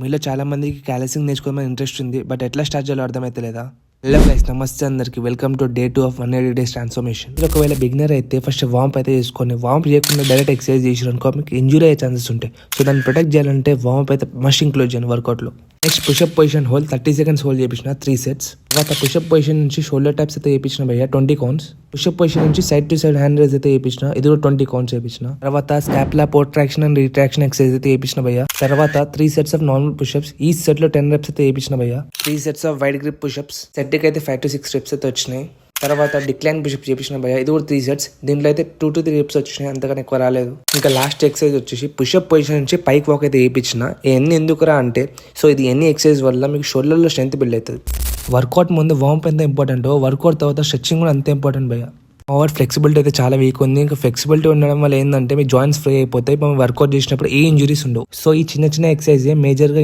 మీలో చాలా మందికి క్యాలసింగ్ నేర్చుకోవాలని ఇంట్రెస్ట్ ఉంది, బట్ ఎట్లా స్టార్ట్ చేయాలో అర్థమైతే లేదా? హలో గైస్, నమస్తే అందరికి. Welcome to day 2 of 180 days transformation. మీరు ఒకవేళ బిగినర్ అయితే ఫస్ట్ వార్మ్ అయితే చేసుకొని, వార్మ్ చేయకుండా డైరెక్ట్ ఎక్సర్సైజ్ చేసారు అనుకో మీకు ఇంజూరీ అయ్యే ఛాన్సెస్ ఉంటాయి. సో దాన్ని ప్రొటెక్ట్ చేయాలంటే వార్మ్ అయితే మస్ట్ ఇంక్లూడ్ చేయండి వర్కౌట్లో. Next pushup position whole 30 seconds hold చేపించిన 3 సెట్స్. తర్వాత పుషప్ పొజిషన్ నుంచి షోల్డర్ ట్యాప్స్ అయితే చేయించిన భయ్య 20 కౌంట్స్. పుషప్ పొజిషన్ నుంచి side to side hand raise అయితే చేయించిన, ఇది కూడా 20 కౌంట్స్ చేయించిన. తర్వాత scapula protraction and retraction exercise అయితే చేయించిన భయ్య. తర్వాత 3 సెట్స్ ఆఫ్ నార్మల్ పుషప్స్, ఈ సెట్ లో 10 రెప్స్ అయితే చేయించిన భయ్య. 3 sets of wide grip push-ups, set కి అయితే 5 to 6 రెప్స్ అయితే వచ్చినాయి. తర్వాత డిక్లైన్ పుషప్ చేపించిన భయ్య, ఇది కూడా 3 సెట్స్. దీంట్లో అయితే 2 to 3 రెప్స్ వచ్చినాయి, అంతకన్నా ఎక్కువ రాలేదు. ఇంకా లాస్ట్ ఎక్సర్సైజ్ వచ్చేసి పుషప్ పొజిషన్ నుంచి పైకి వాక్ అయితే వేయించిన. ఎన్ని ఎందుకురా అంటే, సో ఇది ఎన్ని ఎక్సర్సైజ్ వల్ల మీకు షోల్డర్లో స్ట్రెంత్ బిల్డ్ అవుతుంది. వర్కౌట్ ముందు వార్మ్ ఎంత ఇంపార్టెంట్, వర్కౌట్ తర్వాత స్ట్రెచ్చింగ్ కూడా అంతే ఇంపార్టెంట్ భయ్య. ఓవర్ ఫ్లెక్సిబిలిటీ అయితే చాలా వీక్ ఉంది. ఇంకా ఫ్లెక్సిబిలిటీ ఉండడం వల్ల ఏంటంటే మీ జాయింట్స్ ఫ్రీ అయిపోతాయి. మనం వర్కౌట్ చేసినప్పుడు ఏ ఇంజురీస్ ఉండవు. సో ఈ చిన్న చిన్న ఎక్సర్సైజ్ మేజర్గా